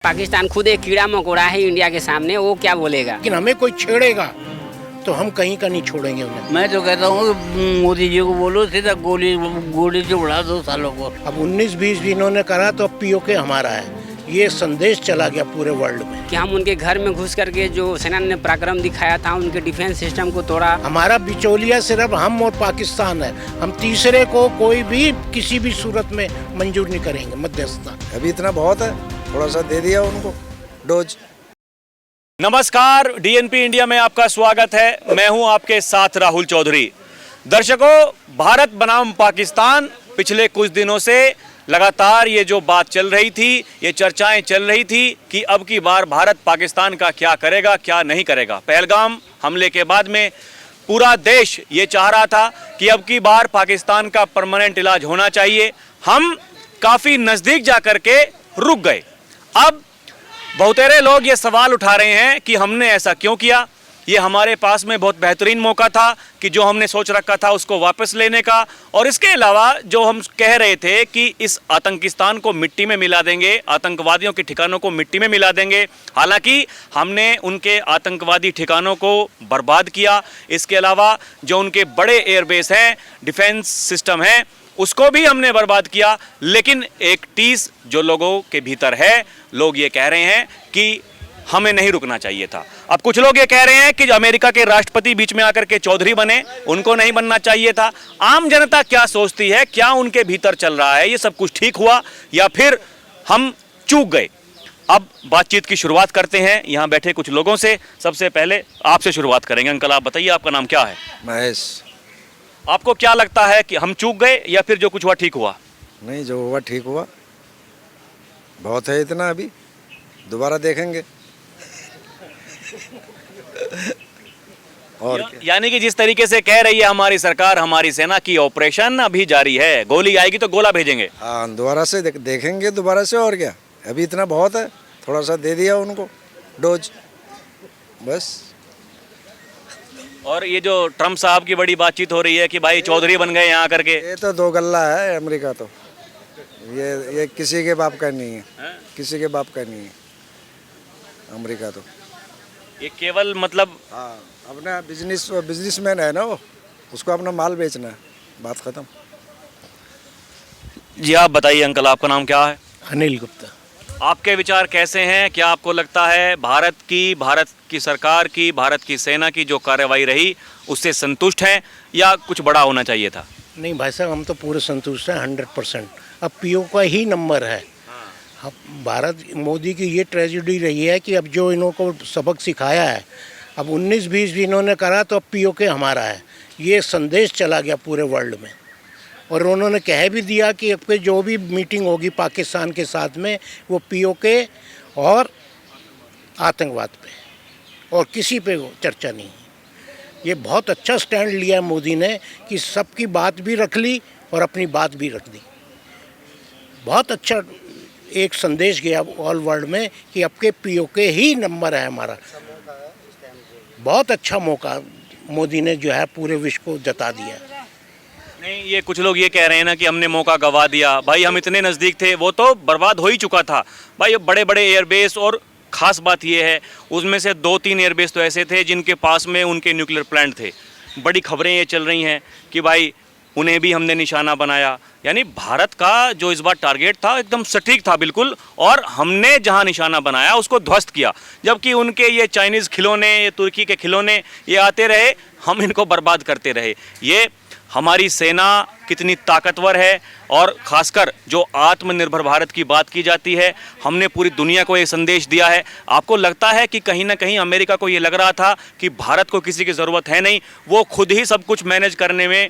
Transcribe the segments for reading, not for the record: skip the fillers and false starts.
पाकिस्तान खुद एक कीड़ा मकोड़ा है इंडिया के सामने, वो क्या बोलेगा। लेकिन हमें कोई छेड़ेगा तो हम कहीं का नहीं छोड़ेंगे उन्हें। मैं तो कहता हूँ मोदी जी को बोलो सीधा गोली गोली से उड़ा दो सालों को। अब 19-20 भी इन्होंने करा तो अब पीओके हमारा है, ये संदेश चला गया पूरे वर्ल्ड में कि हम उनके घर में घुस करके जो सेना ने पराक्रम दिखाया था, उनके डिफेंस सिस्टम को तोड़ा। हमारा बिचौलिया सिर्फ हम और पाकिस्तान है, हम तीसरे को कोई भी किसी भी सूरत में मंजूर नहीं करेंगे मध्यस्थता। अभी इतना बहुत है, थोड़ा सा दे दिया उनको डोज। नमस्कार, डीएनपी इंडिया में आपका स्वागत है। मैं हूं आपके साथ राहुल चौधरी। दर्शकों, भारत बनाम पाकिस्तान, पिछले कुछ दिनों से लगातार ये जो बात चल रही थी, ये चर्चाएं चल रही थी कि अब की बार भारत पाकिस्तान का क्या करेगा, क्या नहीं करेगा। पहलगाम हमले के बाद में पूरा देश ये चाह रहा था कि अब की बार पाकिस्तान का परमानेंट इलाज होना चाहिए। हम काफ़ी नज़दीक जा कर के रुक गए। अब बहुतेरे लोग ये सवाल उठा रहे हैं कि हमने ऐसा क्यों किया। ये हमारे पास में बहुत बेहतरीन मौका था कि जो हमने सोच रखा था उसको वापस लेने का, और इसके अलावा जो हम कह रहे थे कि इस आतंकिस्तान को मिट्टी में मिला देंगे, आतंकवादियों के ठिकानों को मिट्टी में मिला देंगे। हालांकि हमने उनके आतंकवादी ठिकानों को बर्बाद किया। इसके अलावा जो उनके बड़े एयरबेस हैं, डिफेंस सिस्टम हैं, उसको भी हमने बर्बाद किया। लेकिन एक टीस जो लोगों के भीतर है, लोग ये कह रहे हैं कि हमें नहीं रुकना चाहिए था। अब कुछ लोग ये कह रहे हैं कि जो अमेरिका के राष्ट्रपति बीच में आकर के चौधरी बने, उनको नहीं बनना चाहिए था। आम जनता क्या सोचती है, क्या उनके भीतर चल रहा है, ये सब कुछ ठीक हुआ या फिर हम चूक गए? अब बातचीत की शुरुआत करते हैं यहाँ बैठे कुछ लोगों से। सबसे पहले आपसे शुरुआत करेंगे। अंकल, आप बताइए, आपका नाम क्या है? महेश। आपको क्या लगता है कि हम चूक गए या फिर जो कुछ हुआ ठीक हुआ? नहीं, जो हुआ ठीक हुआ। बहुत है इतना, अभी दोबारा देखेंगे। और यानी कि जिस तरीके से कह रही है हमारी सरकार, हमारी सेना की ऑपरेशन अभी जारी है, गोली आएगी तो गोला भेजेंगे। हाँ, दोबारा से देखेंगे दोबारा से। और क्या, अभी इतना बहुत है, थोड़ा सा दे दिया उनको डोज, बस। और ये जो ट्रम्प साहब की बड़ी बातचीत हो रही है कि भाई चौधरी बन गए यहाँ करके, ये तो दो गल्ला है अमेरिका तो। ये किसी के बाप का नहीं है, किसी के बाप का नहीं है अमेरिका तो। ये केवल मतलब हाँ, अपना बिजनेसमैन है ना वो, उसको अपना माल बेचना है, बात खत्म। जी, आप बताइए अंकल, आपका नाम क्या है? अनिल गुप्ता। आपके विचार कैसे हैं? क्या आपको लगता है भारत की सरकार की, भारत की सेना की जो कार्रवाई रही उससे संतुष्ट हैं या कुछ बड़ा होना चाहिए था? नहीं भाई साहब, हम तो पूरे संतुष्ट हैं 100%। अब पीओ का ही नंबर है। अब भारत मोदी की ये ट्रेजेडी रही है कि अब जो इन्हों सबक सिखाया है, अब 19-20 भी इन्होंने करा तो अब पीओके हमारा है, ये संदेश चला गया पूरे वर्ल्ड में। और उन्होंने कह भी दिया कि अब जो भी मीटिंग होगी पाकिस्तान के साथ में, वो पीओके और आतंकवाद पे और किसी पे वो चर्चा नहीं है। ये बहुत अच्छा स्टैंड लिया मोदी ने कि सबकी बात भी रख ली और अपनी बात भी रख दी। बहुत अच्छा एक संदेश गया ऑल वर्ल्ड में कि अब के पीओके ही नंबर है हमारा। बहुत अच्छा मौका मोदी ने जो है पूरे विश्व को जता दिया। नहीं, ये कुछ लोग ये कह रहे हैं ना कि हमने मौका गवा दिया। भाई, हम इतने नज़दीक थे, वो तो बर्बाद हो ही चुका था। भाई, बड़े बड़े एयरबेस, और ख़ास बात ये है उसमें से 2-3 एयरबेस तो ऐसे थे जिनके पास में उनके न्यूक्लियर प्लांट थे। बड़ी खबरें ये चल रही हैं कि भाई उन्हें भी हमने निशाना बनाया। यानी भारत का जो इस बार टारगेट था एकदम सटीक था बिल्कुल, और हमने जहां निशाना बनाया उसको ध्वस्त किया। जबकि उनके ये चाइनीज़ खिलौने, ये तुर्की के खिलौने ये आते रहे, हम इनको बर्बाद करते रहे। ये हमारी सेना कितनी ताकतवर है, और ख़ासकर जो आत्मनिर्भर भारत की बात की जाती है, हमने पूरी दुनिया को ये संदेश दिया है। आपको लगता है कि कहीं ना कहीं अमेरिका को ये लग रहा था कि भारत को किसी की ज़रूरत है नहीं, वो खुद ही सब कुछ मैनेज करने में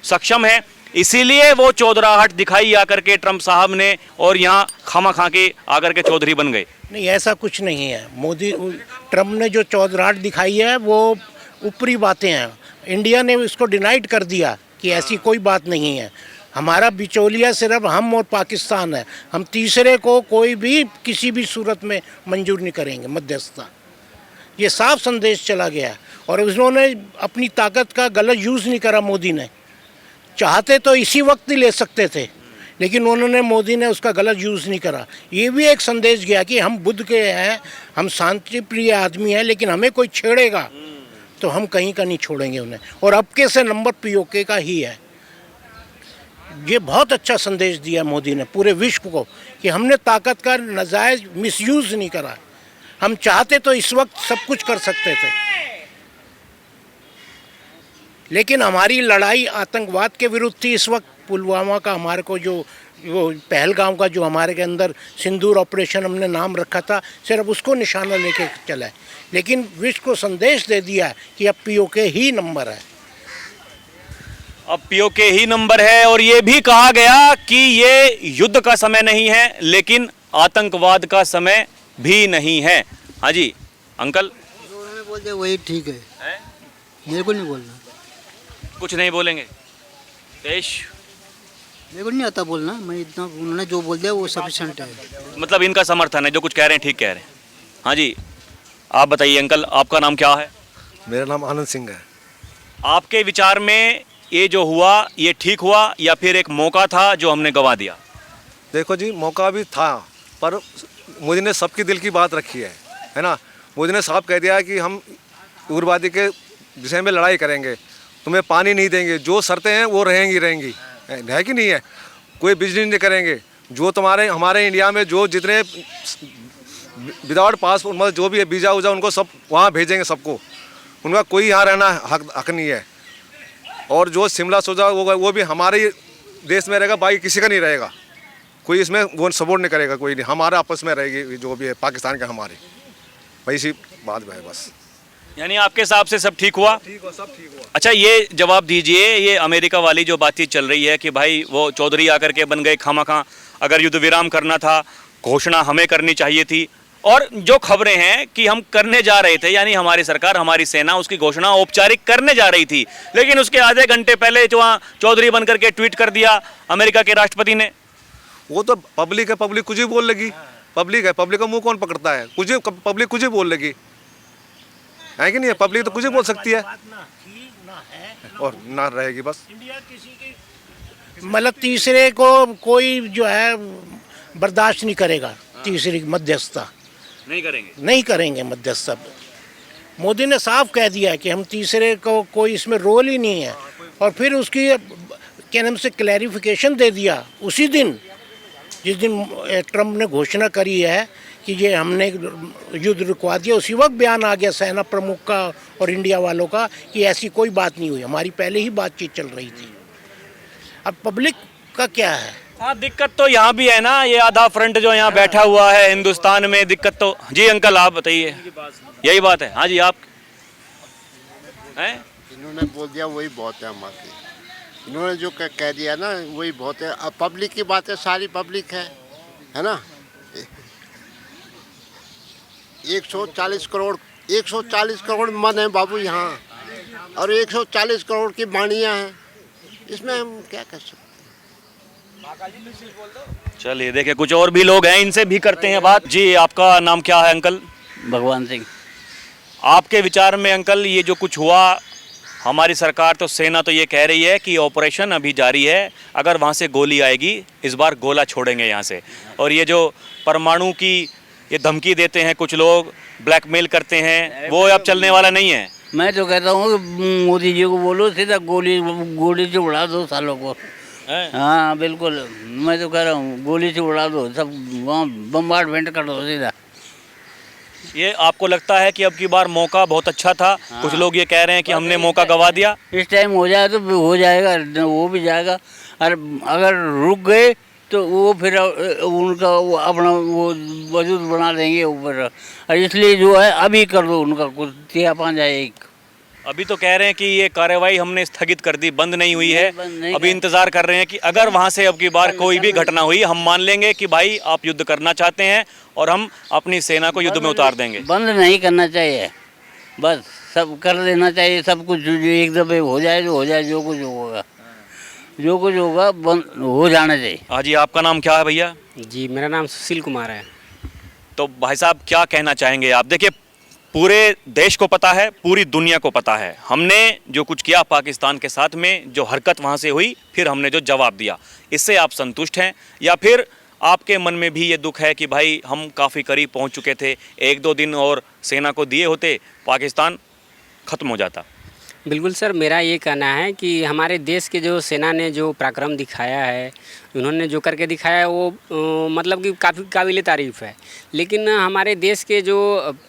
सक्षम है, इसीलिए वो चौधराहट दिखाई आकर के ट्रम्प साहब ने, और यहाँ खामा खा के आकर के चौधरी बन गए? नहीं, ऐसा कुछ नहीं है। ट्रम्प ने जो चौधराहट दिखाई है वो ऊपरी बातें हैं। इंडिया ने इसको डिनाइड कर दिया कि ऐसी कोई बात नहीं है। हमारा बिचौलिया सिर्फ हम और पाकिस्तान है, हम तीसरे को कोई भी किसी भी सूरत में मंजूर नहीं करेंगे मध्यस्थता। ये साफ संदेश चला गया, और उन्होंने अपनी ताकत का गलत यूज़ नहीं करा। मोदी ने चाहते तो इसी वक्त ही ले सकते थे, लेकिन उन्होंने मोदी ने उसका गलत यूज़ नहीं करा। ये भी एक संदेश गया कि हम बुद्ध के हैं, हम शांति प्रिय आदमी हैं, लेकिन हमें कोई छेड़ेगा तो हम कहीं का नहीं छोड़ेंगे उन्हें। और अब के से नंबर पीओके का ही है। ये बहुत अच्छा संदेश दिया मोदी ने पूरे विश्व को कि हमने ताकत का नाजायज मिसयूज़ नहीं करा। हम चाहते तो इस वक्त सब कुछ कर सकते थे, लेकिन हमारी लड़ाई आतंकवाद के विरुद्ध थी। इस वक्त पुलवामा का हमारे को जो वो पहलगाम का जो हमारे के अंदर सिंदूर ऑपरेशन हमने नाम रखा था, सिर्फ उसको निशाना लेके चला है। लेकिन विश्व को संदेश दे दिया है कि अब पीओके ही नंबर है। अब पीओके ही नंबर है और ये भी कहा गया कि ये युद्ध का समय नहीं है, लेकिन आतंकवाद का समय भी नहीं है। हाँ जी अंकल, जो उन्होंने बोल दिया वही ठीक है, मेरे को नहीं बोलना। कुछ नहीं बोलेंगे? देश मेरे को नहीं आता बोलना, मैं इतना उन्होंने जो बोल दिया वो सफिशेंट है। मतलब इनका समर्थन है, जो कुछ कह रहे हैं ठीक कह रहे हैं। हाँ जी आप बताइए अंकल, आपका नाम क्या है? मेरा नाम आनंद सिंह है। आपके विचार में ये जो हुआ ये ठीक हुआ या फिर एक मौका था जो हमने गंवा दिया? देखो जी, मौका भी था, पर मोदी ने सबकी दिल की बात रखी है ना। मोदी ने साफ कह दिया कि हम उग्रवादी के विषय में लड़ाई करेंगे, तुम्हें पानी नहीं देंगे, जो शर्तें हैं वो रहेंगी है कि नहीं है। कोई बिजनेस नहीं करेंगे, जो तुम्हारे हमारे इंडिया में जो जितने विदाउट पासपोर्ट मतलब जो भी है वीज़ा उजा उनको सब वहाँ भेजेंगे सबको, उनका कोई यहाँ रहना हक नहीं है। और जो शिमला सोचा होगा वो भी हमारे ही देश में रहेगा, बाकी किसी का नहीं रहेगा। कोई इसमें वो सपोर्ट नहीं करेगा, कोई नहीं, हमारा आपस में रहेगी जो भी है पाकिस्तान के हमारे, वही सी बात है बस। यानी आपके हिसाब से सब ठीक हुआ? ठीक हुआ, सब ठीक हुआ। अच्छा ये जवाब दीजिए, ये अमेरिका वाली जो बातचीत चल रही है कि भाई वो चौधरी आकर के बन गए खामखा, अगर युद्ध विराम करना था घोषणा हमें करनी चाहिए थी, और जो खबरें हैं कि हम करने जा रहे थे, यानी हमारी सरकार हमारी सेना उसकी घोषणा औपचारिक करने जा रही थी, लेकिन उसके आधे घंटे पहले जो वहाँ चौधरी बन करके ट्वीट कर दिया अमेरिका के राष्ट्रपति ने। वो तो पब्लिक है, पब्लिक कुछ ही बोल लगी। पब्लिक है, पब्लिक का मुंह कौन पकड़ता है? कुछ ही पब्लिक कुछ ही बोल लगी है कि नहीं है। पब्लिक तो कुछ ही बोल सकती है और ना रहेगी बस। मतलब तीसरे को कोई जो है बर्दाश्त नहीं करेगा, तीसरी मध्यस्थता नहीं करेंगे मध्यस्थता। मोदी ने साफ कह दिया है कि हम तीसरे को कोई इसमें रोल ही नहीं है। और फिर उसकी क्या नाम से क्लैरिफिकेशन दे दिया उसी दिन जिस दिन ट्रम्प ने घोषणा करी है कि ये हमने युद्ध रुकवा दिया। उसी वक्त बयान आ गया सेना प्रमुख का और इंडिया वालों का कि ऐसी कोई बात नहीं हुई, हमारी पहले ही बातचीत चल रही थी। अब पब्लिक का क्या है? हाँ दिक्कत तो यहाँ भी है ना, ये आधा फ्रंट जो यहाँ बैठा हुआ है हिंदुस्तान में, दिक्कत तो। जी अंकल आप बताइए, यही बात है। हाँ जी आप हैं? इन्होंने बोल दिया वही बहुत है हमारे, इन्होंने जो कह दिया ना वही बहुत है। अब पब्लिक की बात है, सारी पब्लिक है ना। 140 करोड़ मन है बाबू यहाँ, और 140 करोड़ की बाणियाँ हैं, इसमें हम क्या कर सकते। चलिए देखिए कुछ और भी लोग हैं, इनसे भी करते हैं बात। जी आपका नाम क्या है अंकल? भगवान सिंह। आपके विचार में अंकल ये जो कुछ हुआ, हमारी सरकार तो सेना तो ये कह रही है कि ऑपरेशन अभी जारी है, अगर वहाँ से गोली आएगी इस बार गोला छोड़ेंगे यहाँ से। और ये जो परमाणु की ये धमकी देते हैं कुछ लोग, ब्लैकमेल करते हैं, वो अब चलने वाला नहीं है। मैं तो कहता हूँ कि मोदी जी को बोलो सीधा गोली से उड़ा दो सालों को। हाँ बिल्कुल, मैं तो कह रहा हूँ गोली से उड़ा दो, सब वहाँ बम्बार्डमेंट कर दो सीधा। ये आपको लगता है कि अब की बार मौका बहुत अच्छा था? हाँ। कुछ लोग ये कह रहे हैं कि हमने मौका गंवा दिया। इस टाइम हो जाए तो हो जाएगा, वो भी जाएगा। और अगर रुक गए तो वो फिर उनका वो अपना वो वजूद बना देंगे ऊपर। और इसलिए जो है अभी कर दो उनका कुछ तिया पांजा एक। अभी तो कह रहे हैं कि ये कार्रवाई हमने स्थगित कर दी, बंद नहीं हुई है, बंद नहीं अभी इंतजार कर रहे हैं कि अगर वहां से अब की बार कोई भी घटना हुई हम मान लेंगे कि भाई आप युद्ध करना चाहते हैं और हम अपनी सेना को युद्ध में उतार देंगे। बंद नहीं करना चाहिए, बस सब कर देना चाहिए, सब कुछ जो एक दफे हो जाए, जो कुछ होगा बंद हो जाना चाहिए। हाँ जी आपका नाम क्या है भैया? जी मेरा नाम सुशील कुमार है। तो भाई साहब क्या कहना चाहेंगे आप? देखिए पूरे देश को पता है, पूरी दुनिया को पता है हमने जो कुछ किया पाकिस्तान के साथ में, जो हरकत वहाँ से हुई, फिर हमने जो जवाब दिया, इससे आप संतुष्ट हैं या फिर आपके मन में भी ये दुख है कि भाई हम काफ़ी करीब पहुँच चुके थे, 1-2 दिन और सेना को दिए होते पाकिस्तान ख़त्म हो जाता? बिल्कुल सर, मेरा ये कहना है कि हमारे देश के जो सेना ने जो पराक्रम दिखाया है, उन्होंने जो करके दिखाया है वो मतलब कि काफ़ी काबिल तारीफ़ है। लेकिन हमारे देश के जो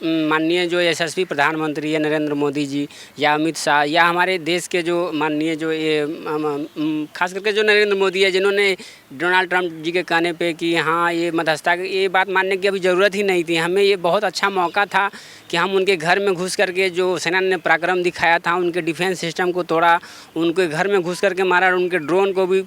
माननीय जो यशस्वी प्रधानमंत्री है नरेंद्र मोदी जी या अमित शाह, या हमारे देश के जो माननीय जो ये खास करके जो नरेंद्र मोदी है, जिन्होंने डोनाल्ड ट्रंप जी के कहने पे कि हाँ ये मध्यस्थता, ये बात मानने की अभी ज़रूरत ही नहीं थी। हमें ये बहुत अच्छा मौका था कि हम उनके घर में घुस करके जो सेना ने पराक्रम दिखाया था, उनके डिफेंस सिस्टम को तोड़ा, उनके घर में घुस करके मारा और उनके ड्रोन को भी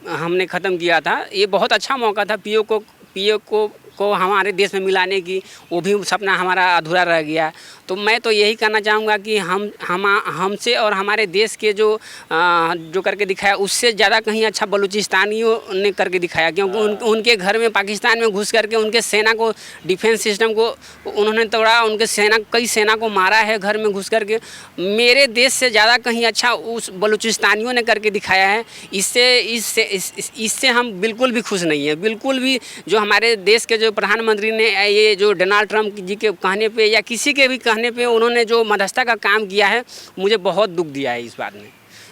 हमने ख़त्म किया था। ये बहुत अच्छा मौका था पीओ को हमारे देश में मिलाने की, वो भी सपना हमारा अधूरा रह गया। तो मैं तो यही कहना चाहूँगा कि हमसे और हमारे देश के जो करके दिखाया, उससे ज़्यादा कहीं अच्छा बलूचिस्तानियों ने करके दिखाया, क्योंकि उनके घर में पाकिस्तान में घुस करके उनके सेना को, डिफेंस सिस्टम को उन्होंने तोड़ा, उनके कई सेना को मारा है घर में घुस करके। मेरे देश से ज़्यादा कहीं अच्छा उस बलूचिस्तानियों ने करके दिखाया है। इससे हम बिल्कुल भी खुश नहीं हैं, बिल्कुल भी। जो हमारे देश के जो प्रधानमंत्री ने ये जो डोनाल्ड ट्रंप जी के कहने पे या किसी के भी कहने पे उन्होंने जो मध्यस्थता का काम किया है, मुझे बहुत दुख दिया है इस बात में।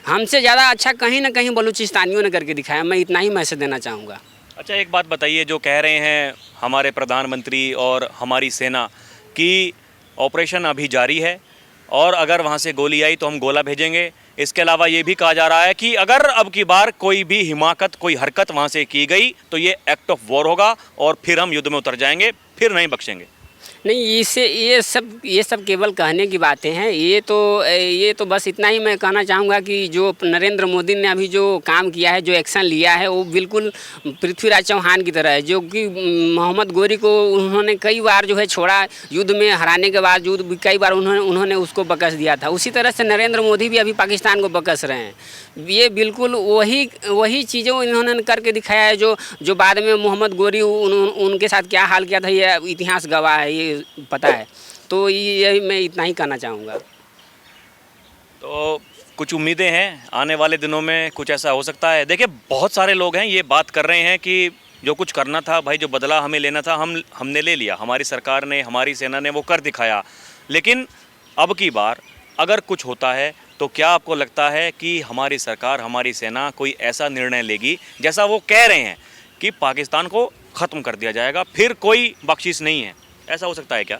हमसे ज़्यादा अच्छा कहीं ना कहीं बलूचिस्तानियों ने करके दिखाया। मैं इतना ही मैसेज देना चाहूँगा। अच्छा, एक बात बताइए, जो कह रहे हैं हमारे प्रधानमंत्री और हमारी सेना कि ऑपरेशन अभी जारी है और अगर वहाँ से गोली आई तो हम गोला भेजेंगे। इसके अलावा ये भी कहा जा रहा है कि अगर अब की बार कोई भी हिमाकत, कोई हरकत वहाँ से की गई तो ये एक्ट ऑफ वॉर होगा और फिर हम युद्ध में उतर जाएंगे, फिर नहीं बख्शेंगे। नहीं, इससे ये सब केवल कहने की बातें हैं। ये तो बस इतना ही मैं कहना चाहूँगा कि जो नरेंद्र मोदी ने अभी जो काम किया है, जो एक्शन लिया है, वो बिल्कुल पृथ्वीराज चौहान की तरह है, जो कि मोहम्मद गोरी को उन्होंने कई बार जो है छोड़ा, युद्ध में हराने के बावजूद कई बार उन्होंने उसको बकस दिया था। उसी तरह से नरेंद्र मोदी भी अभी पाकिस्तान को बकस रहे हैं। ये बिल्कुल वही चीज़ें इन्होंने करके दिखाया है जो बाद में मोहम्मद गोरी उनके साथ क्या हाल किया था, ये इतिहास गवाह है, ये पता है। तो यही मैं इतना ही कहना चाहूँगा। तो कुछ उम्मीदें हैं आने वाले दिनों में कुछ ऐसा हो सकता है? देखिए, बहुत सारे लोग हैं ये बात कर रहे हैं कि जो कुछ करना था भाई, जो बदला हमें लेना था हमने ले लिया, हमारी सरकार ने, हमारी सेना ने वो कर दिखाया। लेकिन अब की बार अगर कुछ होता है तो क्या आपको लगता है कि हमारी सरकार, हमारी सेना कोई ऐसा निर्णय लेगी जैसा वो कह रहे हैं कि पाकिस्तान को ख़त्म कर दिया जाएगा, फिर कोई बख्शिश नहीं है? ऐसा हो सकता है क्या?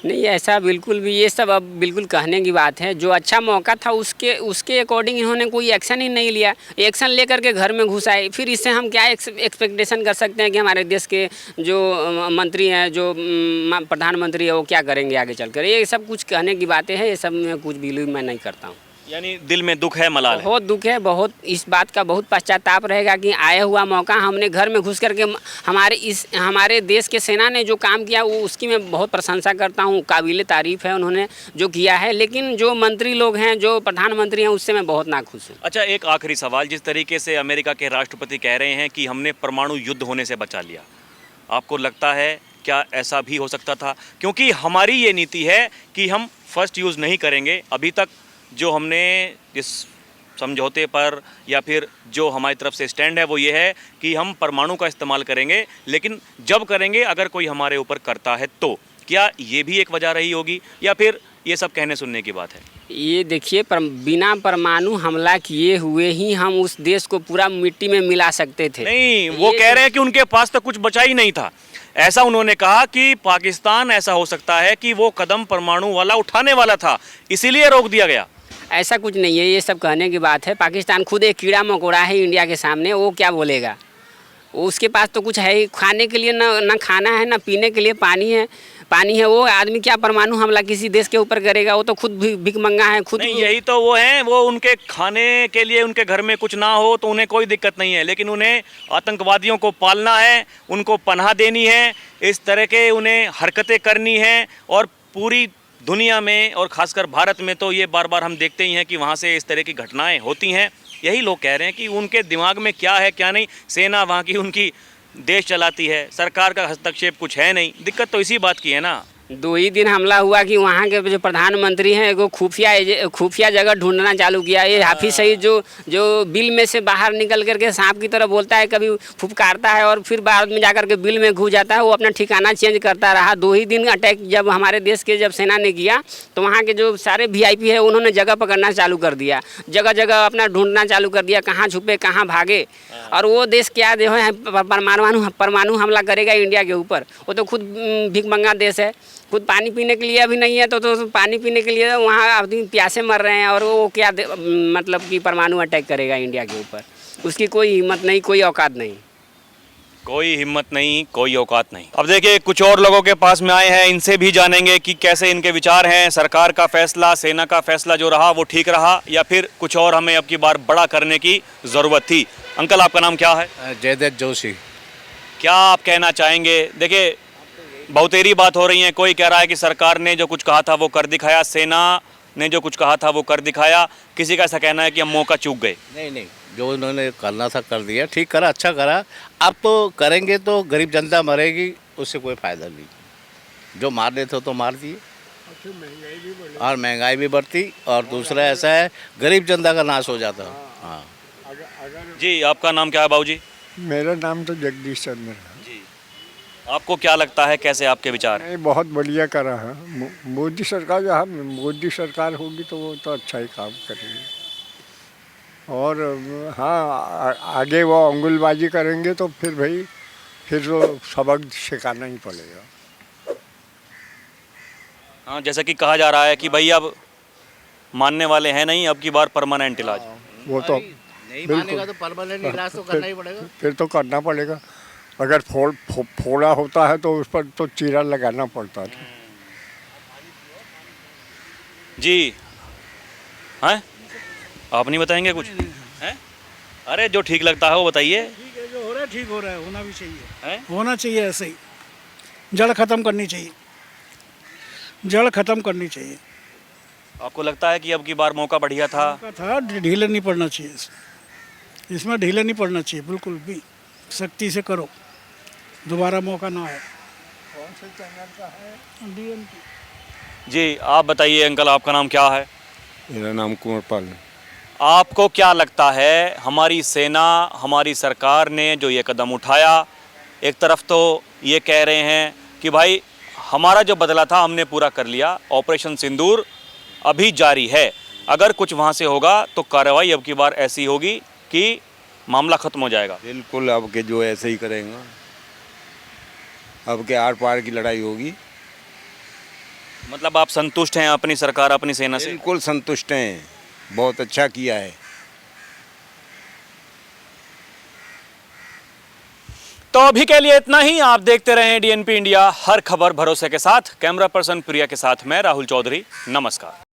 नहीं, ऐसा बिल्कुल भी, ये सब अब बिल्कुल कहने की बात है। जो अच्छा मौका था उसके अकॉर्डिंग इन्होंने कोई एक्शन ही नहीं लिया। एक्शन लेकर के घर में घुस आए, फिर इससे हम क्या एक्सपेक्टेशन कर सकते हैं कि हमारे देश के जो मंत्री हैं, जो प्रधानमंत्री है, वो क्या करेंगे आगे चलकर? ये सब कुछ कहने की बातें हैं, ये सब में कुछ बिलीव मैं नहीं करता हूँ। यानी दिल में दुख है, मलाल है। बहुत दुख है, बहुत इस बात का बहुत पश्चाताप रहेगा कि आया हुआ मौका हमने घर में घुस करके हमारे देश के सेना ने जो काम किया, वो उसकी मैं बहुत प्रशंसा करता हूँ, काबिल तारीफ़ है उन्होंने जो किया है। लेकिन जो मंत्री लोग हैं, जो प्रधानमंत्री हैं, उससे मैं बहुत नाखुश हूँ। अच्छा, एक आखिरी सवाल, जिस तरीके से अमेरिका के राष्ट्रपति कह रहे हैं कि हमने परमाणु युद्ध होने से बचा लिया, आपको लगता है क्या ऐसा भी हो सकता था? क्योंकि हमारी ये नीति है कि हम फर्स्ट यूज़ नहीं करेंगे। अभी तक जो हमने इस समझौते पर या फिर जो हमारी तरफ से स्टैंड है वो ये है कि हम परमाणु का इस्तेमाल करेंगे, लेकिन जब करेंगे अगर कोई हमारे ऊपर करता है तो। क्या ये भी एक वजह रही होगी या फिर ये सब कहने सुनने की बात है? ये देखिए, बिना परमाणु हमला किए हुए ही हम उस देश को पूरा मिट्टी में मिला सकते थे। नहीं, वो कह रहे हैं कि उनके पास तो कुछ बचा ही नहीं था। ऐसा उन्होंने कहा कि पाकिस्तान, ऐसा हो सकता है कि वो कदम परमाणु वाला उठाने वाला था, इसीलिए रोक दिया गया। ऐसा कुछ नहीं है, ये सब कहने की बात है। पाकिस्तान खुद एक कीड़ा मकोड़ा है इंडिया के सामने, वो क्या बोलेगा? उसके पास तो कुछ है ही खाने के लिए, ना खाना है, ना पीने के लिए पानी है। वो आदमी क्या परमाणु हमला किसी देश के ऊपर करेगा? वो तो खुद भिखमंगा है, खुद। नहीं, यही तो वो हैं, वो उनके खाने के लिए उनके घर में कुछ ना हो तो उन्हें कोई दिक्कत नहीं है, लेकिन उन्हें आतंकवादियों को पालना है, उनको पनाह देनी है, इस तरह के उन्हें हरकतें करनी है। और पूरी दुनिया में और ख़ासकर भारत में तो ये बार बार हम देखते ही हैं कि वहाँ से इस तरह की घटनाएं होती हैं। यही लोग कह रहे हैं कि उनके दिमाग में क्या है क्या नहीं। सेना वहाँ की उनकी देश चलाती है, सरकार का हस्तक्षेप कुछ है नहीं। दिक्कत तो इसी बात की है ना। 2 ही दिन हमला हुआ कि वहाँ के जो प्रधानमंत्री हैं एगो खुफिया जगह ढूंढना चालू किया। ये हाफिज सईद जो बिल में से बाहर निकल करके सांप की तरह बोलता है, कभी फुफकारता है और फिर बाद में जाकर के बिल में घुस जाता है, वो अपना ठिकाना चेंज करता रहा। 2 ही दिन अटैक जब हमारे देश के जब सेना ने किया तो वहाँ के जो सारे VIP है उन्होंने जगह पकड़ना चालू कर दिया, जगह जगह अपना ढूंढना चालू कर दिया, कहाँ छुपे कहाँ भागे। और वो देश क्या जो है परमाणु हमला करेगा इंडिया के ऊपर। वो तो खुद भिखमंगा देश है, खुद पानी पीने के लिए अभी नहीं है तो पानी पीने के लिए वहाँ आदमी प्यासे मर रहे हैं, और वो क्या मतलब कि परमाणु अटैक करेगा इंडिया के ऊपर। उसकी कोई हिम्मत नहीं, कोई औकात नहीं, कोई हिम्मत नहीं, कोई औकात नहीं। अब देखिए कुछ और लोगों के पास में आए हैं, इनसे भी जानेंगे कि कैसे इनके विचार हैं। सरकार का फैसला, सेना का फैसला जो रहा वो ठीक रहा या फिर कुछ और हमें अब की बार बड़ा करने की ज़रूरत थी। अंकल आपका नाम क्या है? जयदत्त जोशी। क्या आप कहना चाहेंगे? देखिए बहुतेरी बात हो रही है, कोई कह रहा है कि सरकार ने जो कुछ कहा था वो कर दिखाया, सेना ने जो कुछ कहा था वो कर दिखाया, किसी का ऐसा कहना है कि हम मौका चूक गए। नहीं, जो उन्होंने करना था कर दिया, ठीक करा, अच्छा करा। अब तो करेंगे तो गरीब जनता मरेगी, उससे कोई फ़ायदा नहीं। जो मारने थे तो मार दिए, और महंगाई भी बढ़ती, और दूसरा ऐसा है गरीब जनता का नाश हो जाता। हाँ जी, आपका नाम क्या है बाबूजी? मेरा नाम तो जगदीश चंद्र है जी। आपको क्या लगता है, कैसे आपके विचार? नहीं, बहुत बढ़िया करा है मोदी सरकार। जहाँ मोदी सरकार होगी तो वो तो अच्छा ही काम करेगी। और हाँ, आगे वो अंगुलबाजी करेंगे तो फिर भाई फिर तो सबक सिखाना ही पड़ेगा। हाँ, जैसा कि कहा जा रहा है कि भाई अब मानने वाले हैं नहीं, अब की बार परमानेंट इलाज। वो तो नहीं मानेगा तो परमानेंट इलाज तो करना ही पड़ेगा। फिर तो करना पड़ेगा। अगर फोड़ा होता है तो उस पर तो चीरा लगाना पड़ता था। जी हैं, आप नहीं बताएंगे कुछ? हैं? अरे जो ठीक लगता है वो बताइए। ठीक है, जो हो रहा है ठीक हो रहा है, होना भी चाहिए, हैं? होना चाहिए ऐसे ही। जड़ खत्म करनी चाहिए, जड़ खत्म करनी चाहिए। आपको लगता है कि अब की बार मौका बढ़िया था? ढीले नहीं पड़ना चाहिए, इसमें ढीले नहीं पड़ना चाहिए, बिल्कुल भी सख्ती से करो, दोबारा मौका ना आए। कौन से चैनल का है? DNP। जी आप बताइए अंकल, आपका नाम क्या है? मेरा नाम कुंवरपाल है। आपको क्या लगता है, हमारी सेना, हमारी सरकार ने जो ये कदम उठाया, एक तरफ तो ये कह रहे हैं कि भाई हमारा जो बदला था हमने पूरा कर लिया, ऑपरेशन सिंदूर अभी जारी है, अगर कुछ वहाँ से होगा तो कार्रवाई अब की बार ऐसी होगी कि मामला ख़त्म हो जाएगा। बिल्कुल, अब के जो ऐसे ही करेंगे, अब के आर पार की लड़ाई होगी। मतलब आप संतुष्ट हैं अपनी सरकार, अपनी सेना से? बिल्कुल संतुष्ट हैं, बहुत अच्छा किया है। तो अभी के लिए इतना ही। आप देखते रहें DNP इंडिया, हर खबर भरोसे के साथ। कैमरा पर्सन प्रिया के साथ मैं राहुल चौधरी, नमस्कार।